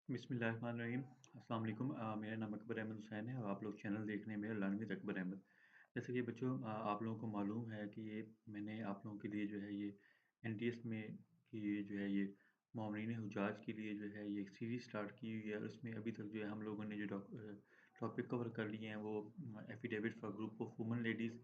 बिस्मिल्लाहिर्रहमानिर्रहीम। अस्सलाम वालेकुम। मेरा नाम अकबर अहमद हुसैन है और आप लोग चैनल देख रहे हैं मेरा लर्न विद अकबर अहमद। जैसे कि बच्चों आप लोगों को मालूम है कि ये मैंने आप लोगों के लिए जो है ये एनटीएस में कि ये जो है ये मोमिनीन हुजाज के लिए जो है ये एक सीरीज़ स्टार्ट की हुई है और इसमें अभी तक जो है हम लोगों ने जो टॉपिक कवर कर लिए हैं वो affidavit for group of woman ladies,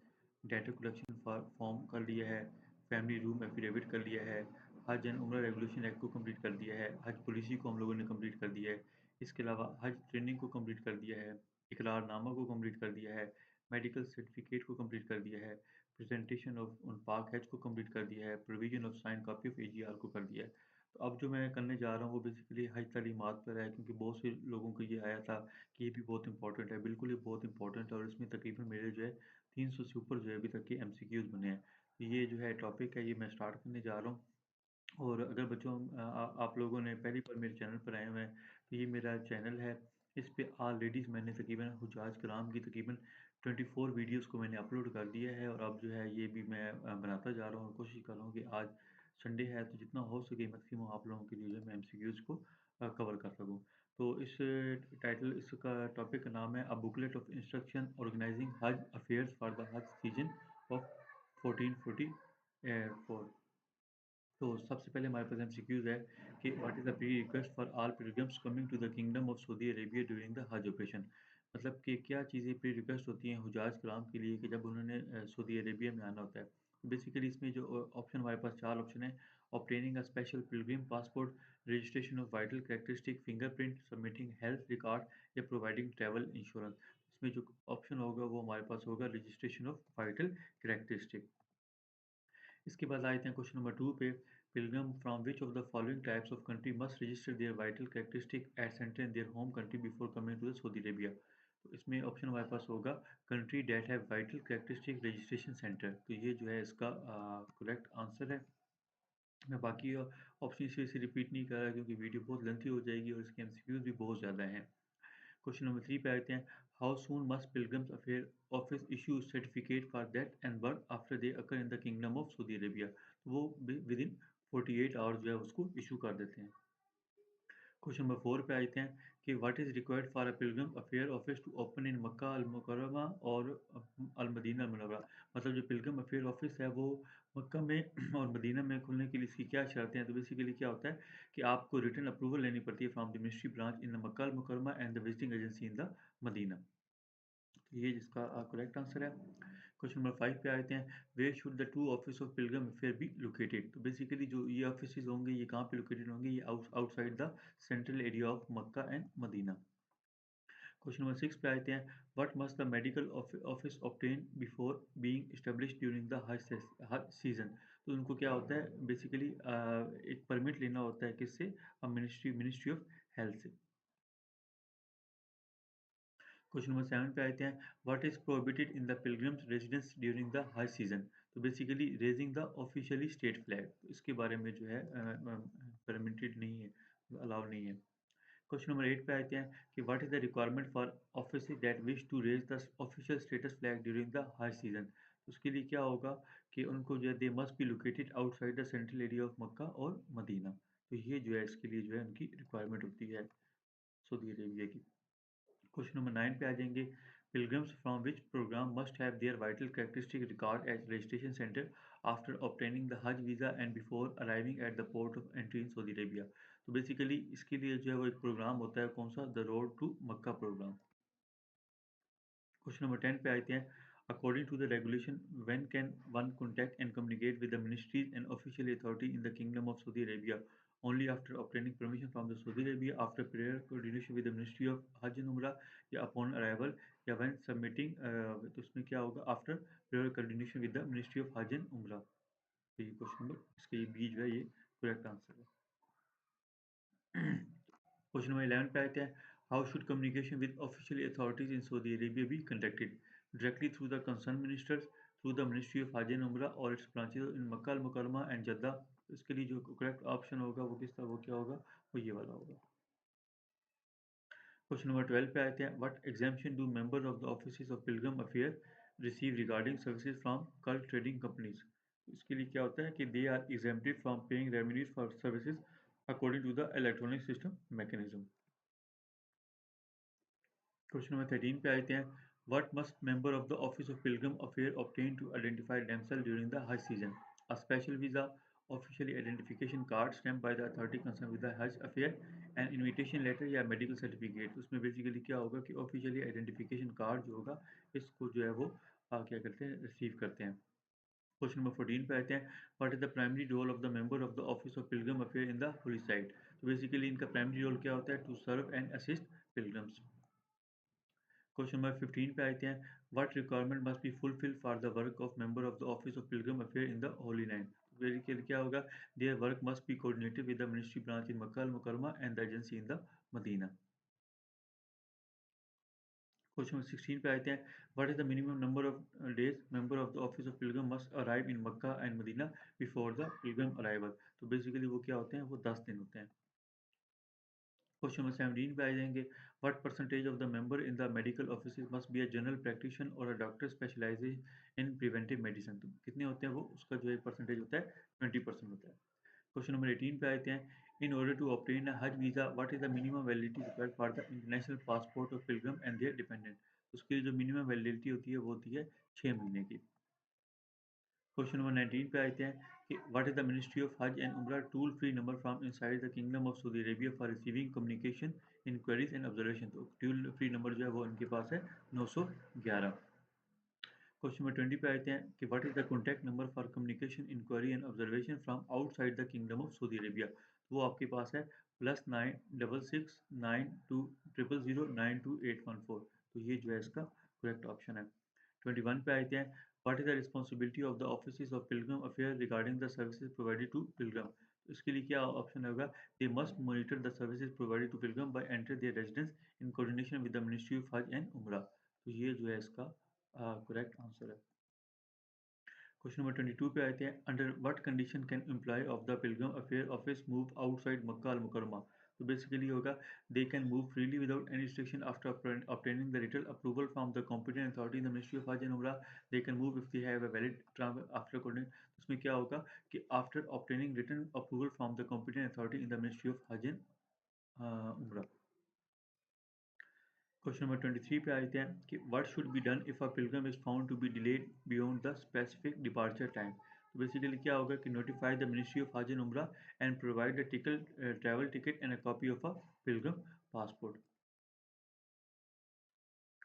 data collection form कर लिया है, फैमिली रूम एफिडेविट कर लिया है, हज एंड उम्रा रेगुलेशन एक्ट को कंप्लीट कर दिया है, हज पॉलिसी को हम लोगों ने कंप्लीट कर दिया है, इसके अलावा हज ट्रेनिंग को कंप्लीट कर दिया है, इकरारनामा को कंप्लीट कर दिया है, मेडिकल सर्टिफिकेट को कंप्लीट कर दिया है, प्रेजेंटेशन ऑफ उन पाक हज को कंप्लीट कर दिया है, provision of sine copy of AGR को कर दिया है। तो अब जो मैं करने जा रहा हूँ वो बेसिकली हज तालीमात पर है, क्योंकि बहुत से लोगों को ये आया था कि ये भी बहुत इंपॉर्टेंट है। बिल्कुल ये बहुत इंपॉर्टेंट है और इसमें तकरीबन मेरे जो है 300 से ऊपर जो है अभी तक के एमसीक्यूज बने हैं। तो ये जो है टॉपिक है ये मैं स्टार्ट करने जा रहा हूँ। और अगर बच्चों आप लोगों ने पहली बार मेरे चैनल पर आए हुए हैं तो ये मेरा चैनल है। इस पे ऑलरेडी मैंने तकरीबन हुजाज कराम की तकरीबन 24 वीडियोस को मैंने अपलोड कर दिया है और अब जो है ये भी मैं बनाता जा रहा हूँ और कोशिश कर रहा हूँ कि आज संडे है तो जितना हो सके मैक्सिमम आप लोगों के लिए जो है मैं एमसीक्यूज को कवर कर सकूँ। तो इस टाइटल इसका टॉपिक का नाम है a booklet of instruction organizing Hajj affairs for the Hajj season of 1444। तो सबसे पहले हमारे पास एमसीक्यूज है कि what is the pre request for all pilgrims coming to the kingdom of Saudi Arabia during the Hajj operation. मतलब कि क्या चीज़ें प्री रिक्वेस्ट होती हैं हुजाज कराम के लिए कि जब उन्होंने सऊदी अरेबिया में आना होता है। बेसिकली इसमें जो ऑप्शन हमारे पास 4 ऑप्शन है। Obtaining a special Pilgrim passport, registration of vital characteristic, fingerprint, submitting health record या प्रोवाइडिंग ट्रैवल इंश्योरेंस। इसमें जो ऑप्शन होगा वो हमारे पास होगा रजिस्ट्रेशन ऑफ वाइटल कैरेक्टरिस्टिक। इसके बाद आते हैं क्वेश्चन नंबर 2 पे। Pilgrim from which of the following types of country must register their vital characteristic at centre in their home country before coming to the Saudi Arabia. तो इसमें option हमारे पास होगा country that have vital characteristic registration centre. तो ये जो है इसका करेक्ट आंसर है। मैं बाकी ऑप्शन से रिपीट नहीं कर रहा क्योंकि वीडियो बहुत लेंथी हो जाएगी और इसके एमसीक्यूज भी बहुत ज़्यादा हैं। क्वेश्चन नंबर 3 पे आते हैं। How soon must pilgrims affair office issue certificate for death and birth after they occur in the kingdom of Saudi Arabia. तो वो विद इन 48 आवर्स जो है उसको इशू कर देते हैं। क्वेश्चन नंबर 4 पे आते हैं कि what is required for a pilgrim affair office to open in Mecca al Mukarramah और अल मदीना अल मुनव्वरा। मतलब जो पिलग्रिम अफेयर ऑफिस है वो मक्का में और मदीना में खुलने के लिए इसकी क्या शर्तें हैं। तो बेसिकली क्या होता है कि आपको रिटन अप्रूवल लेनी पड़ती है from the ministry branch in the Makkah al Mukarramah and the visiting agency in the Madinah. तो ये जिसका करेक्ट आंसर है। क्वेश्चन नंबर 5 पे आते हैं। Where should the two office of pilgrim affair be located. तो बेसिकली जो ये ऑफिस होंगे ये कहाँ पे लोकेटेड होंगे, ये outside the central area of Mecca and Medina. Question number 6 पे आते हैं। What must the medical office obtain before being established during the Hajj season. तो उनको क्या होता है बेसिकली एक परमिट लेना होता है किससे, मिनिस्ट्री ऑफ हेल्थ से। क्वेश्चन नंबर 7 पे आते हैं। What is prohibited in the pilgrims residence during the Hajj season. तो basically raising the officially state flag. तो इसके बारे में जो है परमिटेड नहीं है, अलाउ नहीं है। क्वेश्चन नंबर 8 पे आते हैं कि what is the requirement for officers that wish to raise the official status flag during the Hajj season. उसके लिए क्या होगा कि उनको जो है they must be located outside the central area of Makkah और मदीना। तो ये जो है इसके लिए जो है उनकी रिक्वायरमेंट होती है सऊदी अरेबिया की। क्वेश्चन नंबर 9 पे आ जाएंगे। Pilgrims from which programme must have their vital characteristic record at registration centre after obtaining the Hajj visa and before arriving at the port of entry in Saudi Arabia. तो basically इसके लिए जो है वो एक प्रोग्राम होता है, कौन सा, the road to Mecca programme. Question number 10 पे आते हैं। According to the regulation when can one contact and communicate with the ministries and official authority in the kingdom of Saudi Arabia only after obtaining permission from the Saudi Arabia after prior coordination with the Ministry of Hajj and Umrah या upon arrival या when submitting तो उसमें क्या होगा after prior coordination with the Ministry of Hajj and Umrah। तो ये question number इसके ये बी जो है ये करेक्ट आंसर है। क्वेश्चन नंबर 11 पे आते हैं। How should communication with official authorities in Saudi Arabia be conducted. Directly through the concern ministers, through the ministry of Hajj and Umrah और its branches in Mecca al Mukarramah and Jeddah. इसके लिए जो correct option होगा वो किसका, वो क्या होगा, वो ये वाला होगा। क्वेश्चन नंबर 12 पे आते हैं। What exemption do member of the office of pilgrim affair receive regarding services from cult trading companies. इसके लिए क्या होता है कि they are exempted from paying revenues for services according to the electronic system mechanism. Question number 13 पे आते हैं, what must member of the office of pilgrim affair obtain to identify themselves during the Hajj season? A special visa, officially identification card stamped by the authority concern with the Hajj affair, N invitation letter या medical certificate. तो उसमें basically क्या होगा कि officially identification card जो होगा इसको जो है वो क्या करते हैं, रिसीव करते हैं। क्वेश्चन नंबर 14 पे आते हैं, what is the primary role of the member of the office of pilgrim affair in the holy site? तो बेसिकली इनका प्राइमरी रोल क्या होता है? To serve and assist pilgrims. Question number 15 पे आते हैं, what requirement must be fulfil for the work of member of the office of pilgrim affair in the holy land? Basically क्या होगा? Their work must be coordinated with the ministry branch in Mecca al Mukarramah and the agency in the Medina. Question number 16 पे आते हैं, what is the minimum number of days member of the office of pilgrim must arrive in Mecca and Medina before the pilgrim arrival? तो basically वो क्या होते हैं? वो 10 दिन होते हैं। क्वेश्चन नंबर 17 पे आ जाएंगे, what percentage of the member in the medical office must be a general practitioner और a doctor specialises in preventive medicine? तो कितने होते हैं वो? उसका जो है परसेंटेज होता है 20% होता है। क्वेश्चन नंबर 18 पे आते हैं, in order to obtain a Hajj visa what is the minimum validity required for the international passport of pilgrim and their dependent? उसकी जो मिनिमम वैलिडिटी होती है वो होती है 6 महीने की। क्वेश्चन नंबर 19 पे आते हैं कि what is the ministry of Hajj and Umrah toll free number from inside the kingdom of Saudi Arabia for receiving communication inquiries and observation? तो टोल फ्री नंबर जो है वो इनके पास है 911। क्वेश्चन नंबर 20 पे आते हैं कि what is the contact number for communication inquiry and observation from outside the kingdom of Saudi Arabia? वो आपके पास है +966920092814। तो ये जो है इसका करेक्ट ऑप्शन है। 21 पे आते हैं, what is the responsibility of the office of pilgrim affair regarding the services provided to pilgrim? तो इसके लिए क्या ऑप्शन होगा? They must monitor the services provided to pilgrim by enter their residence in coordination with the ministry of Hajj and Umrah. तो ये जो है इसका करेक्ट आंसर है। क्वेश्चन नंबर 22 पे आते हैं, under what condition can employ of the pilgrim affair office move outside Mecca al मुकरमा? तो बेसिकली होगा, they can move freely without any restriction after obtaining the written approval from the competent authority in the Ministry of Hajj and Umrah. They can move if they have a valid travel after coordinate। उसमें क्या होगा कि after obtaining written approval from the competent authority in the Ministry of Hajj and Umrah। Question number 23 पे आते हैं कि what should be done if a pilgrim is found to be delayed beyond the specific departure time? तो basically क्या होगा कि notify the ministry of Hajj and Umrah and provide the ticket travel ticket and a copy of a pilgrim passport.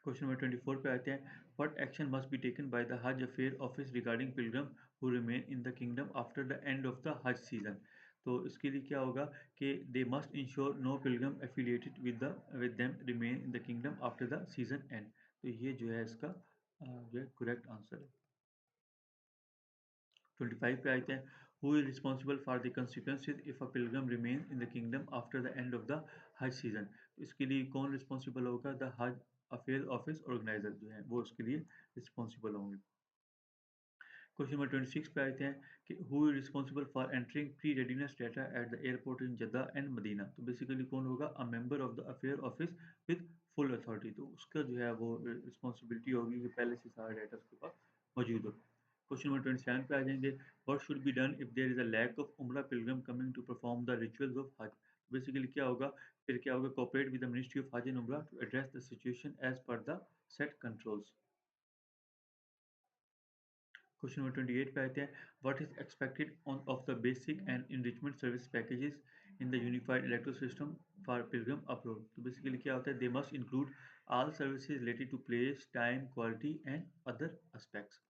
Question number 24 पे आते हैं, what action must be taken by the Hajj affair office regarding Pilgrim who remain in the kingdom after the end of the Hajj season? तो इसके लिए क्या होगा कि they must ensure no pilgrim affiliated with them remain in the kingdom after the season end. तो ये जो है इसका जो है करेक्ट आंसर है। 25 पे आते हैं, who is responsible for the consequences if a Pilgrim remain in the kingdom after the end of the Hajj season? तो इसके लिए कौन रिस्पॉन्सिबल होगा? The Hajj affair office organiser जो है वो उसके लिए रिस्पॉन्सिबल होंगे। क्वेश्चन नंबर 26 पे आते हैं कि who is responsible for entering pre readiness data at the airport in Jeddah and Medina? तो बेसिकली कौन होगा? A member of the affair office with full authority. तो उसका जो है वो रिस्पॉन्सिबिलिटी होगी कि पहले से सारा डाटा उसके पास मौजूद हो। क्वेश्चन नंबर 27 पे आ जाएंगे, what should be done if there is a lack of Umrah pilgrim coming to perform the rituals of Hajj? Basically क्या होगा? फिर क्या होगा? Cooperate with the ministry of Hajj and Umrah to address the situation as per the set controls. Question number 28 पे आते हैं, what is expected on of the basic and enrichment service packages in the unified electro system for Pilgrim approach? तो basically क्या होता है? They must include all services related to place time quality and other aspects.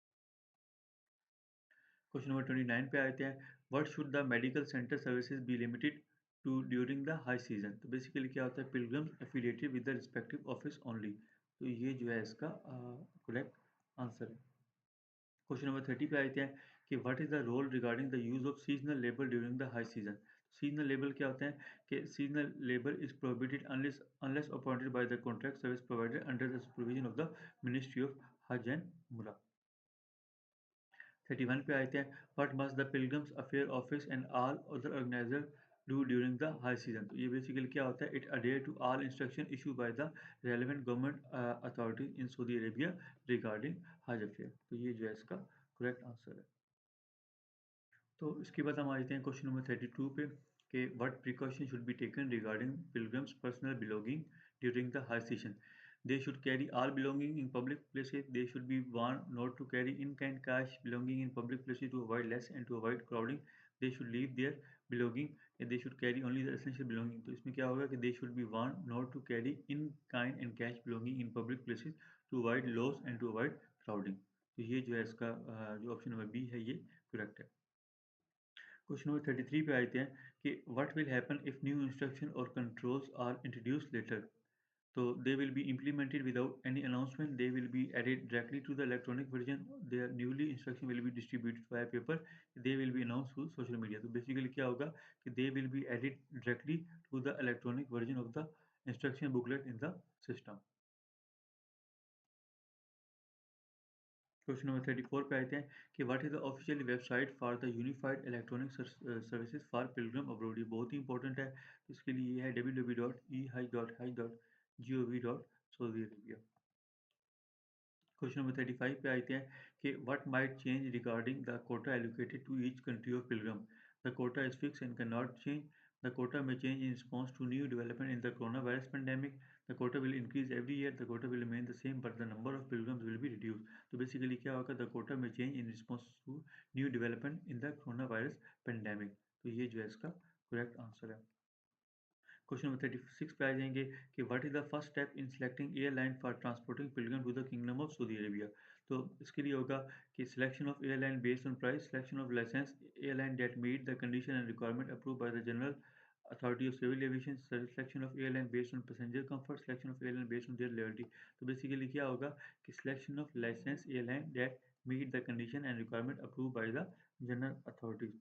Question number 29 पे आते हैं, what should the medical centre services be limited to during the high season? तो basically क्या होता है? Pilgrims affiliated with the respective office only. तो ये जो है इसका करेक्ट आंसर है। क्वेश्चन नंबर 30 पे आते हैं कि what is the role regarding the use of seasonal labour during the high season? Seasonal labour क्या होते हैं कि seasonal labour is prohibited unless appointed by the contract service provider under the supervision of the ministry of Hajj and Umrah. 31 पे आते हैं, what must the pilgrims affair office and all other organizer do during the high season? तो ये basically क्या होता है? It adhere to all instruction issue by the relevant government authorities in Saudi Arabia regarding हज affair. तो ये जो है इसका करेक्ट आंसर है। तो इसके बाद हम आ जाते हैं क्वेश्चन नंबर 32 पे कि what precaution should be taken regarding pilgrims personal belonging during the Hajj season? They should carry all belonging in public places. They should be warned not to carry in-kind cash belonging in public places to avoid less and to avoid crowding. They should leave their belonging and they should carry only the essential belonging. तो इसमें क्या होगा कि they should be warned not to carry in kind and cash belonging in public places to avoid loss and to avoid crowding. तो ये जो है इसका जो ऑप्शन नंबर बी है ये करेक्ट है। क्वेश्चन नंबर 33 पे आते हैं कि what will happen if new instruction और controls are introduced later. So they will be implemented without any announcement. They will be added directly to the electronic version. Their newly instruction will be distributed via paper. They will be announced through social media. तो basically क्या होगा कि they will be added directly to the electronic version of the instruction booklet in the system. Question number 34 पे आते हैं कि what is the official website for the unified electronic services for पिलग्रम abroad. ये बहुत ही important है। तो इसके लिए ये है www.ehajj.hajj.saudi Arabia। क्वेश्चन नंबर 35 पे आते हैं कि what might change regarding the quota allocated to each country of pilgrim. The quota is fix and can not change. The quota may change in response to new development in the coronavirus pandemic. The quota will increase every year. The quota will remain the same, but the number of pilgrims will be reduced. तो basically क्या होगा, the quota may change in response to new development in the coronavirus pandemic। तो ये जो है इसका correct answer है। Question number 36 पे आ जाएंगे कि what is the first step in selecting airline for transporting pilgrim to the kingdom of Saudi Arabia. तो इसके लिए होगा कि selection of airline based on price, selection of license airline that meet the condition and requirement approve by the general authority of civil aviation, selection of airline based on passenger comfort, selection of airline based on their loyalty. तो basically क्या होगा कि selection of license airline that meet the condition and requirement approve by the general authority.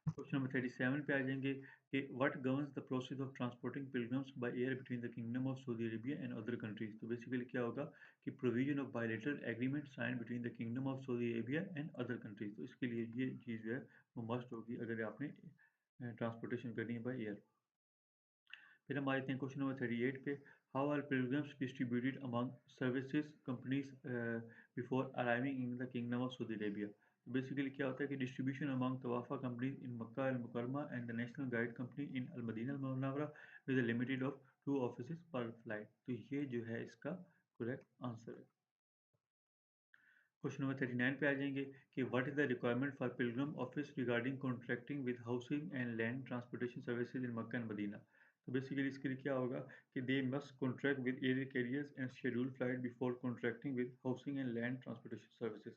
Question number 37 पे आ जाएंगे कि what governs the process of transporting pilgrims by air between the kingdom of Saudi Arabia and other countries. तो basically क्या होगा कि provision of bilateral agreement sign between the kingdom of Saudi Arabia and other countries. तो इसके लिए ये चीज़ जो है वो मस्ट होगी अगर आपने ट्रांसपोर्टेशन करनी है बाय एयर। फिर हम आते हैं क्वेश्चन नंबर 38 पे। How are pilgrims distributed among services companies before arriving in the kingdom of Saudi Arabia. तो बेसिकली क्या होता है कि डिस्ट्रीब्यूशन अमंग तवाफा companies in Mecca al Mukarramah and the national guide company in al Madinah al Munawwarah with a limited of 2 offices per flight. तो ये जो है इसका करेक्ट आंसर है। क्वेश्चन नंबर 39 पे आ जाएंगे कि what is the requirement for pilgrim office regarding contracting with housing and land transportation services in Mecca and Medina. तो बेसिकली इसके लिए क्या होगा कि they must contract with air carriers and schedule flight before contracting with housing and land transportation services.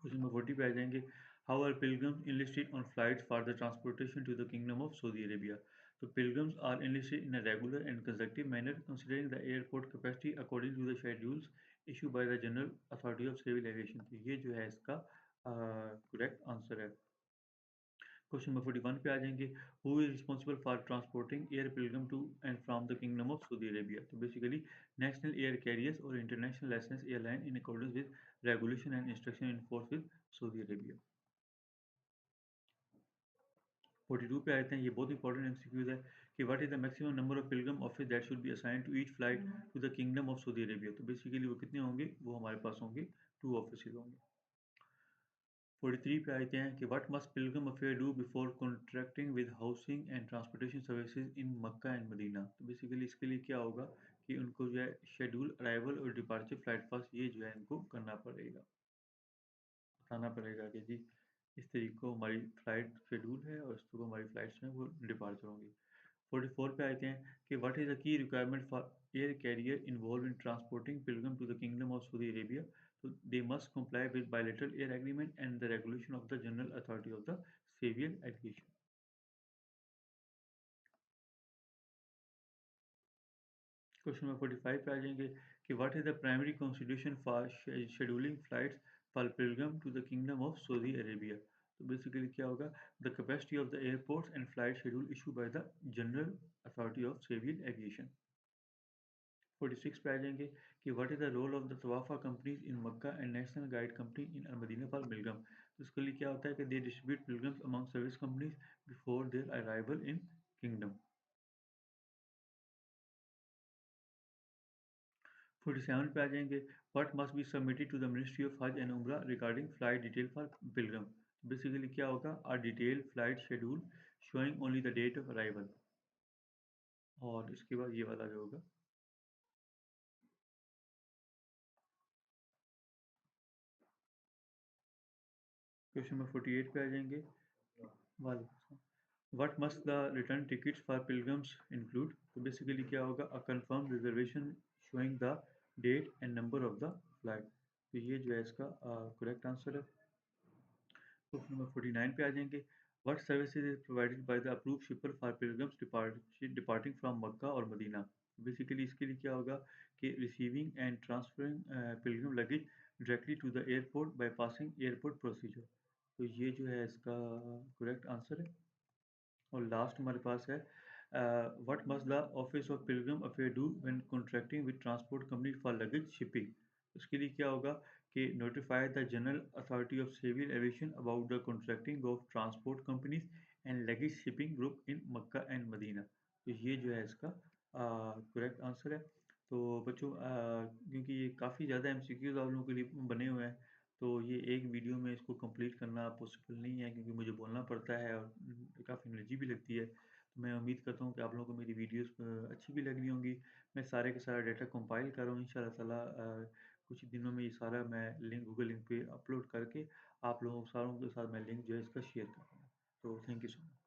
Question number 40 पे आ जाएंगे how are pilgrims enlisted on flights for the transportation to the kingdom of Saudi Arabia। तो pilgrims are enlisted in a regular and consecutive manner considering the airport capacity according to the schedules issued by the General Authority of Civil Aviation। तो ये जो है इसका correct answer है। Question number 41 पे आ जाएंगे who is responsible for transporting air pilgrim to and from the kingdom of Saudi Arabia. तो बेसिकली नेशनल एयर कैरियर्स और international license airline in accordance with regulation and instruction in force with Saudi Arabia. 42 पे आते हैं, ये बहुत important MCQs है कि what is the maximum number of pilgrim office that should be assigned to each flight to the kingdom of Saudi Arabia. तो basically वो कितने होंगे, वो हमारे पास होंगे 2 ऑफिस होंगे। 43 पे आते हैं कि what must pilgrim affair do before contracting with housing and transportation services in Mecca and Medina. तो बेसिकली इसके लिए क्या होगा कि उनको जो है शेड्यूल अराइवल और डिपार्चर फ्लाइट पास ये जो है इनको करना पड़ेगा, बताना पड़ेगा कि जी इस तरीके को हमारी फ़्लाइट शेड्यूल है और इस तरीके को हमारी फ़्लाइट्स में वो डिपार्चर होंगी। 44 पे आते हैं कि what is the key requirement for air carrier involve in transporting pilgrim to the kingdom of Saudi Arabia. तो they must comply with bilateral air agreement and the regulation of the general authority of the civil aviation। Question number 45 पे आ जाएंगे कि what is the primary consideration for scheduling flights for pilgrim to the kingdom of Saudi Arabia. तो basically क्या होगा the capacity of the airports and flight schedule issue by the general authority of civil aviation. 46 पे आ जाएंगे कि what is the role of the तवाफा companies in Mecca and national guide company in al Madinah for Pilgrim. तो इसके लिए क्या होता है कि they distribute pilgrims among service companies before their arrival in kingdom. 47 पे आ जाएंगे what must be submitted to the ministry of Hajj and Umrah regarding flight detail for pilgrim. Basically क्या होगा are detail flight schedule showing only the date of arrival। और इसके बाद ये वाला जो होगा, क्वेश्चन नंबर 48 पे आ जाएंगे। What must the return tickets for pilgrims include? तो बेसिकली क्या होगा, a confirm reservation showing the date and number of the flight. तो ये जो है इसका करेक्ट आंसर है। क्वेश्चन नंबर 49 पे आ जाएंगे। What services is provided by the approved shipper for pilgrims departing from Makkah और मदीना? बेसिकली इसके लिए क्या होगा कि receiving and transferring pilgrim luggage directly to the airport by passing airport procedure. तो ये जो है इसका करेक्ट आंसर है। और लास्ट हमारे पास है, what must the office of pilgrim affair do when contracting with transport company for luggage shipping? उसके लिए क्या होगा कि notify the general authority of civil aviation about the contracting of transport companies and luggage shipping group in Mecca and Medina. तो ये जो है इसका करेक्ट आंसर है। तो बच्चों, क्योंकि ये काफ़ी ज़्यादा एमसीक्यूज आप लोगों के लिए बने हुए हैं, तो ये एक वीडियो में इसको कंप्लीट करना पॉसिबल नहीं है, क्योंकि मुझे बोलना पड़ता है और काफ़ी एनर्जी भी लगती है। तो मैं उम्मीद करता हूँ कि आप लोगों को मेरी वीडियोस अच्छी भी लग रही होंगी। मैं सारे का सारा डाटा कंपाइल कर रहा हूँ, इंशाल्लाह ताला कुछ ही दिनों में ये सारा मैं लिंक गूगल लिंक पे अपलोड करके आप लोगों सारों के साथ मैं लिंक जो है इसका शेयर करूँगा। तो थैंक यू सो मच।